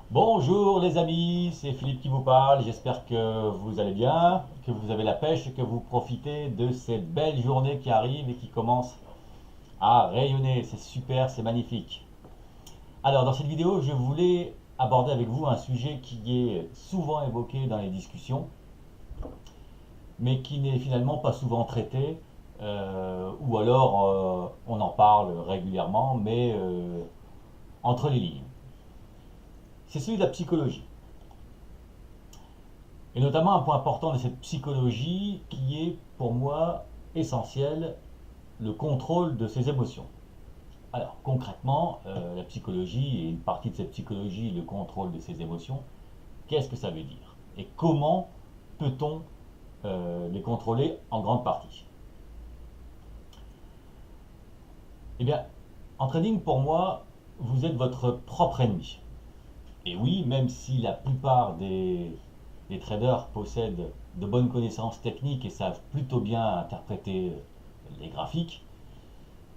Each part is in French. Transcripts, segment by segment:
Bonjour les amis, c'est Philippe qui vous parle. J'espère que vous allez bien, que vous avez la pêche et que vous profitez de cette belle journée qui arrive et qui commence à rayonner. C'est super, c'est magnifique. Alors dans cette vidéo, je voulais aborder avec vous un sujet qui est souvent évoqué dans les discussions, mais qui n'est finalement pas souvent traité, ou alors on en parle régulièrement, mais entre les lignes. C'est celui de la psychologie. Et notamment un point important de cette psychologie qui est pour moi essentiel, le contrôle de ses émotions. Alors concrètement, la psychologie et une partie de cette psychologie, le contrôle de ses émotions, qu'est-ce que ça veut dire? Et comment peut-on les contrôler en grande partie? Eh bien, en trading, pour moi, vous êtes votre propre ennemi. Et oui, même si la plupart des traders possèdent de bonnes connaissances techniques et savent plutôt bien interpréter les graphiques,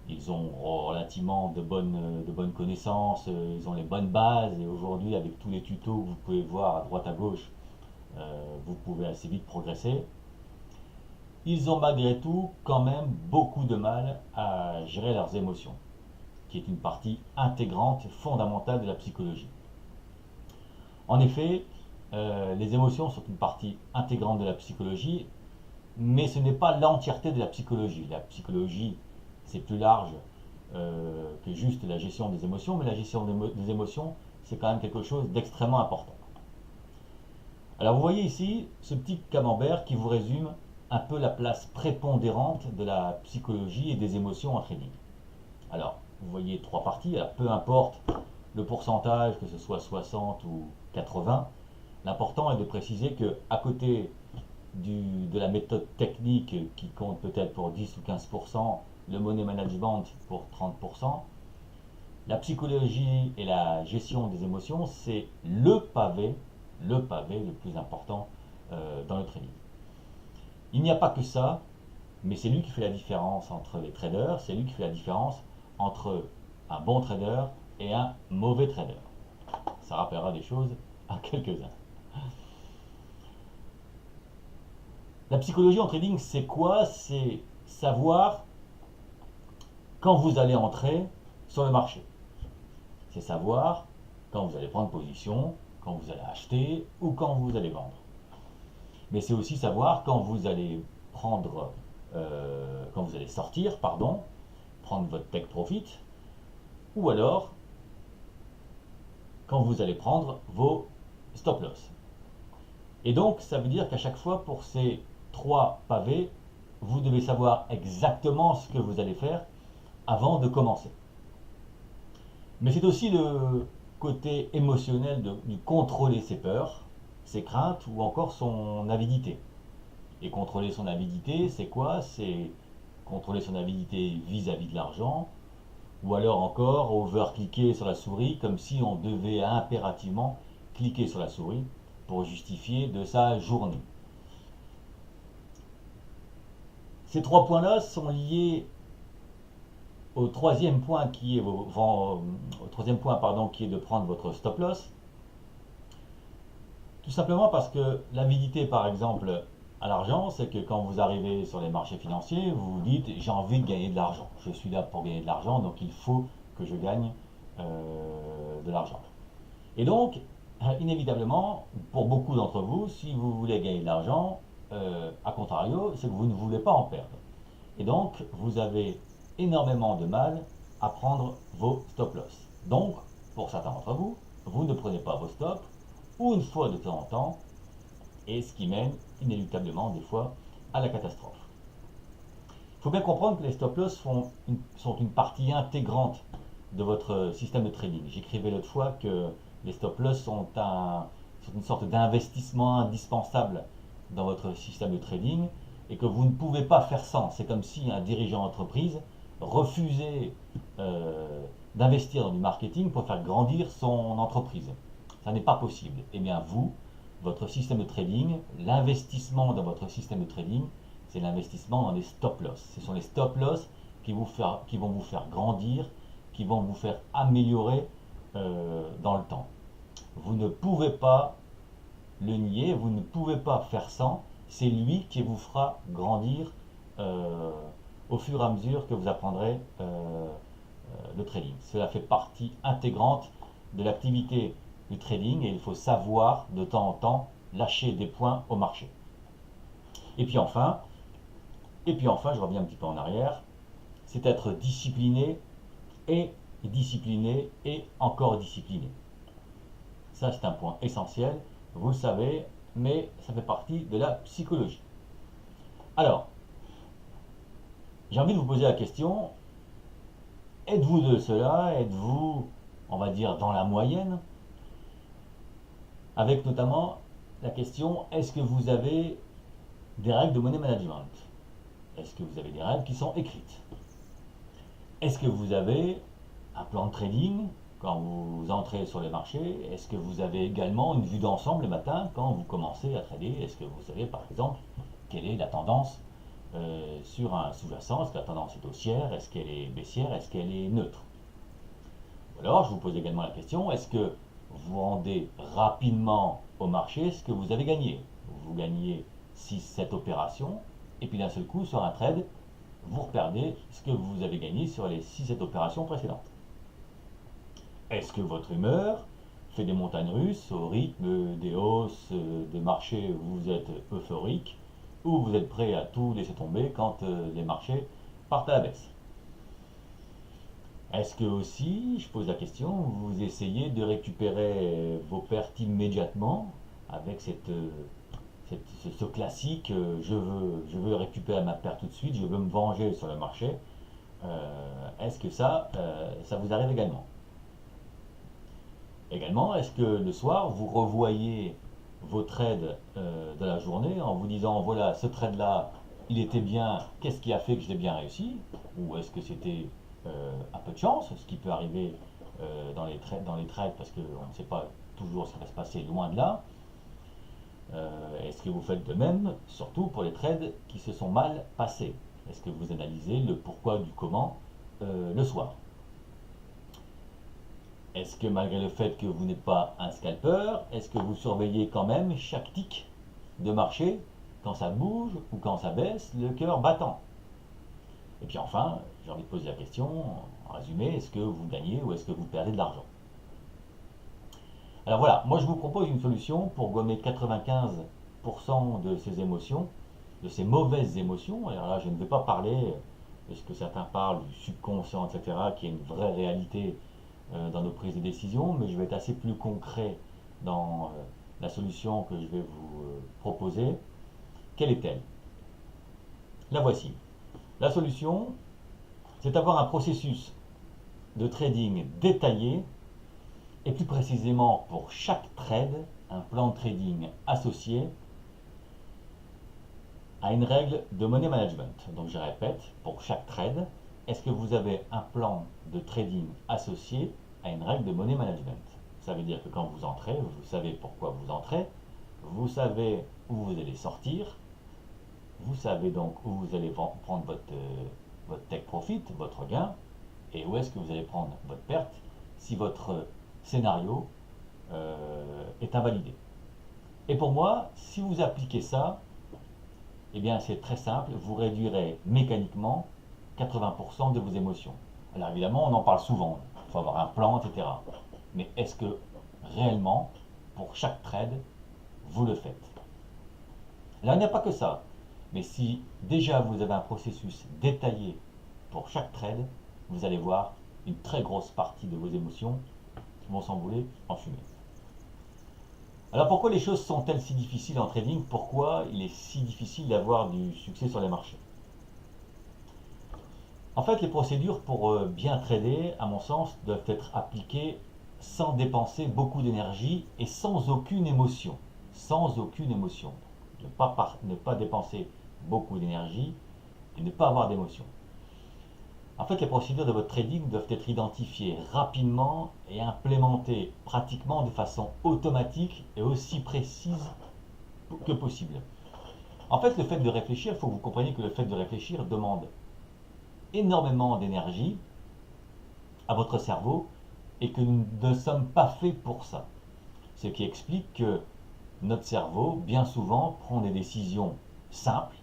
ils ont relativement de bonnes connaissances, ils ont les bonnes bases et aujourd'hui avec tous les tutos que vous pouvez voir à droite à gauche, vous pouvez assez vite progresser. Ils ont malgré tout quand même beaucoup de mal à gérer leurs émotions, qui est une partie intégrante, fondamentale de la psychologie. En effet, les émotions sont une partie intégrante de la psychologie, mais ce n'est pas l'entièreté de la psychologie. La psychologie, c'est plus large que juste la gestion des émotions, mais la gestion des émotions, c'est quand même quelque chose d'extrêmement important. Alors vous voyez ici ce petit camembert qui vous résume un peu la place prépondérante de la psychologie et des émotions en trading. Alors, vous voyez trois parties, alors peu importe le pourcentage, que ce soit 60 ou 80, l'important est de préciser que à côté de la méthode technique qui compte peut-être pour 10 ou 15%, le money management pour 30%, la psychologie et la gestion des émotions, c'est le pavé le plus important dans le trading. Il n'y a pas que ça, mais c'est lui qui fait la différence entre les traders, c'est lui qui fait la différence entre un bon trader et un mauvais trader. Ça rappellera des choses à quelques-uns. La psychologie en trading, c'est quoi? C'est savoir quand vous allez entrer sur le marché. C'est savoir quand vous allez prendre position, quand vous allez acheter ou quand vous allez vendre. Mais c'est aussi savoir quand vous allez prendre, quand vous allez sortir, pardon, prendre votre take profit, ou alors quand vous allez prendre vos stop loss. Et donc, ça veut dire qu'à chaque fois, pour ces trois pavés, vous devez savoir exactement ce que vous allez faire avant de commencer. Mais c'est aussi le côté émotionnel de contrôler ses peurs, ses craintes ou encore son avidité. Et contrôler son avidité, c'est quoi? C'est contrôler son avidité vis-à-vis de l'argent, ou alors encore over-cliquer sur la souris comme si on devait impérativement cliquer sur la souris pour justifier de sa journée. Ces trois points-là sont liés au troisième point qui est au troisième point pardon, qui est de prendre votre stop loss. Tout simplement parce que l'avidité, par exemple, à l'argent, c'est que quand vous arrivez sur les marchés financiers, vous vous dites j'ai envie de gagner de l'argent. Je suis là pour gagner de l'argent, donc il faut que je gagne de l'argent. Et donc, inévitablement, pour beaucoup d'entre vous, si vous voulez gagner de l'argent, à contrario, c'est que vous ne voulez pas en perdre. Et donc, vous avez énormément de mal à prendre vos stop loss. Donc, pour certains d'entre vous, vous ne prenez pas vos stops, ou une fois de temps en temps, et ce qui mène inéluctablement des fois à la catastrophe. Il faut bien comprendre que les stop loss sont une partie intégrante de votre système de trading. J'écrivais l'autre fois que les stop loss sont une sorte d'investissement indispensable dans votre système de trading et que vous ne pouvez pas faire sans. C'est comme si un dirigeant d'entreprise refusait d'investir dans du marketing pour faire grandir son entreprise. Ça n'est pas possible. Eh bien vous, votre système de trading, l'investissement dans votre système de trading, c'est l'investissement dans les stop loss. Ce sont les stop loss qui vont vous faire grandir, qui vont vous faire améliorer dans le temps. Vous ne pouvez pas le nier, vous ne pouvez pas faire sans. C'est lui qui vous fera grandir euh, au fur et à mesure que vous apprendrez le trading. Cela fait partie intégrante de l'activité du trading et il faut savoir de temps en temps lâcher des points au marché. Et puis enfin, je reviens un petit peu en arrière, c'est être discipliné et encore discipliné. Ça, c'est un point essentiel, vous le savez, mais ça fait partie de la psychologie. Alors, j'ai envie de vous poser la question, êtes-vous de cela? Êtes-vous, on va dire, dans la moyenne? Avec notamment la question, est-ce que vous avez des règles de money management? Est-ce que vous avez des règles qui sont écrites? Est-ce que vous avez un plan de trading quand vous entrez sur les marchés? Est-ce que vous avez également une vue d'ensemble le matin quand vous commencez à trader? Est-ce que vous savez par exemple quelle est la tendance sur un sous-jacent? Est-ce que la tendance est haussière? Est-ce qu'elle est baissière? Est-ce qu'elle est neutre? Alors je vous pose également la question, est-ce que vous rendez rapidement au marché ce que vous avez gagné? Vous gagnez 6-7 opérations et puis d'un seul coup sur un trade, vous reperdez ce que vous avez gagné sur les 6-7 opérations précédentes. Est-ce que votre humeur fait des montagnes russes au rythme des hausses des marchés où vous êtes euphorique ou vous êtes prêt à tout laisser tomber quand les marchés partent à la baisse? Est-ce que aussi, je pose la question, vous essayez de récupérer vos pertes immédiatement avec ce classique je veux récupérer ma perte tout de suite, je veux me venger sur le marché? Est-ce que ça vous arrive également? Également, est-ce que le soir, vous revoyez vos trades de la journée en vous disant, voilà, ce trade-là, il était bien, qu'est-ce qui a fait que je l'ai bien réussi? Ou est-ce que c'était un peu de chance, ce qui peut arriver dans les trades parce qu'on ne sait pas toujours ce qui va se passer loin de là? Est-ce que vous faites de même, surtout pour les trades qui se sont mal passés? Est-ce que vous analysez le pourquoi du comment le soir? Est-ce que malgré le fait que vous n'êtes pas un scalper, est-ce que vous surveillez quand même chaque tic de marché quand ça bouge ou quand ça baisse, le cœur battant? Et puis enfin, j'ai envie de poser la question, en résumé, est-ce que vous gagnez ou est-ce que vous perdez de l'argent? Alors voilà, moi je vous propose une solution pour gommer 95% de ces émotions, de ces mauvaises émotions. Alors là, je ne vais pas parler de ce que certains parlent du subconscient, etc., qui est une vraie réalité dans nos prises de décision, mais je vais être assez plus concret dans la solution que je vais vous proposer. Quelle est-elle? La voici. La solution, c'est d'avoir un processus de trading détaillé et plus précisément pour chaque trade, un plan de trading associé à une règle de money management. Donc je répète, pour chaque trade, est-ce que vous avez un plan de trading associé à une règle de money management? Ça veut dire que quand vous entrez, vous savez pourquoi vous entrez, vous savez où vous allez sortir, vous savez donc où vous allez prendre votre take profit, votre gain, et où est-ce que vous allez prendre votre perte si votre scénario est invalidé. Et pour moi, si vous appliquez ça, eh bien c'est très simple, vous réduirez mécaniquement 80% de vos émotions. Alors évidemment, on en parle souvent, il faut avoir un plan, etc. Mais est-ce que réellement, pour chaque trade, vous le faites? Là, il n'y a pas que ça. Mais si déjà vous avez un processus détaillé pour chaque trade, vous allez voir une très grosse partie de vos émotions qui vont s'envoler en fumée. Alors pourquoi les choses sont-elles si difficiles en trading? Pourquoi il est si difficile d'avoir du succès sur les marchés? En fait, les procédures pour bien trader, à mon sens, doivent être appliquées sans dépenser beaucoup d'énergie et sans aucune émotion. Sans aucune émotion. Ne pas dépenser beaucoup d'énergie et ne pas avoir d'émotion. En fait, les procédures de votre trading doivent être identifiées rapidement et implémentées pratiquement de façon automatique et aussi précise que possible. En fait, le fait de réfléchir, il faut que vous compreniez que le fait de réfléchir demande énormément d'énergie à votre cerveau et que nous ne sommes pas faits pour ça. Ce qui explique que notre cerveau, bien souvent, prend des décisions simples,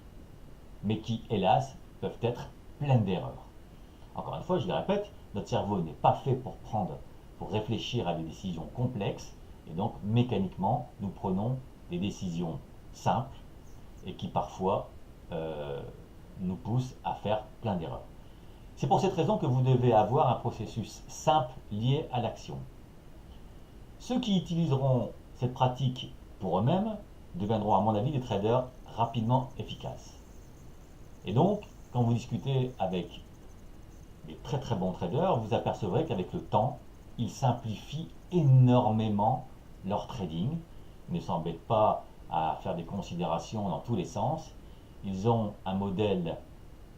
mais qui, hélas, peuvent être pleines d'erreurs. Encore une fois, je le répète, notre cerveau n'est pas fait pour réfléchir à des décisions complexes, et donc mécaniquement, nous prenons des décisions simples et qui parfois euh, nous poussent à faire plein d'erreurs. C'est pour cette raison que vous devez avoir un processus simple lié à l'action. Ceux qui utiliseront cette pratique pour eux-mêmes deviendront, à mon avis, des traders rapidement efficaces. Et donc, quand vous discutez avec des très très bons traders, vous apercevrez qu'avec le temps, ils simplifient énormément leur trading. Ils ne s'embêtent pas à faire des considérations dans tous les sens. Ils ont un modèle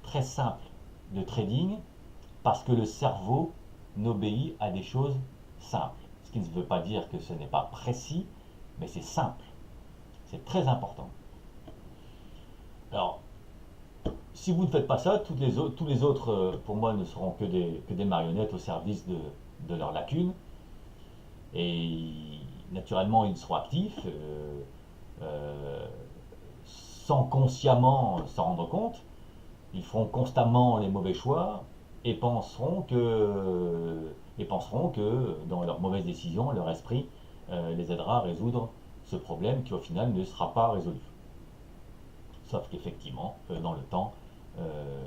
très simple de trading parce que le cerveau n'obéit à des choses simples. Ce qui ne veut pas dire que ce n'est pas précis, mais c'est simple. C'est très important. Alors, si vous ne faites pas ça, tous les autres, pour moi, ne seront que des marionnettes au service de leurs lacunes. Et naturellement, ils seront actifs euh, sans consciemment s'en rendre compte. Ils feront constamment les mauvais choix et penseront que dans leurs mauvaises décisions, leur esprit les aidera à résoudre ce problème qui au final ne sera pas résolu. Sauf qu'effectivement, dans le temps, euh,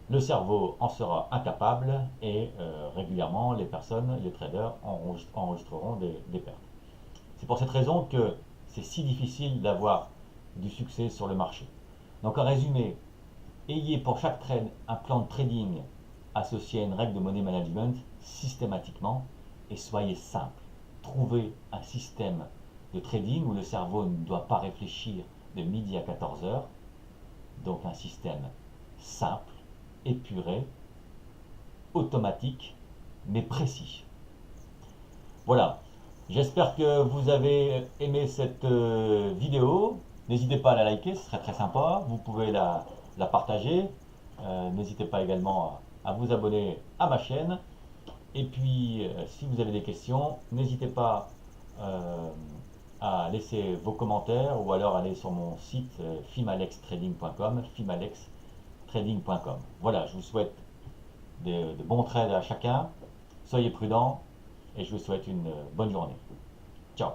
le cerveau en sera incapable et régulièrement les traders enregistreront des pertes. C'est pour cette raison que c'est si difficile d'avoir du succès sur le marché. Donc en résumé, ayez pour chaque trade un plan de trading associé à une règle de money management systématiquement et soyez simple. Trouvez un système de trading où le cerveau ne doit pas réfléchir de midi à 14 heures. Donc un système simple, épuré, automatique, mais précis. Voilà, j'espère que vous avez aimé cette vidéo. N'hésitez pas à la liker, ce serait très sympa. Vous pouvez la partager. N'hésitez pas également à vous abonner à ma chaîne. Et puis, si vous avez des questions, n'hésitez pas euh, à laisser vos commentaires ou alors aller sur mon site fimalextrading.com, fimalextrading.com. Voilà, je vous souhaite de bons trades à chacun. Soyez prudents et je vous souhaite une bonne journée. Ciao.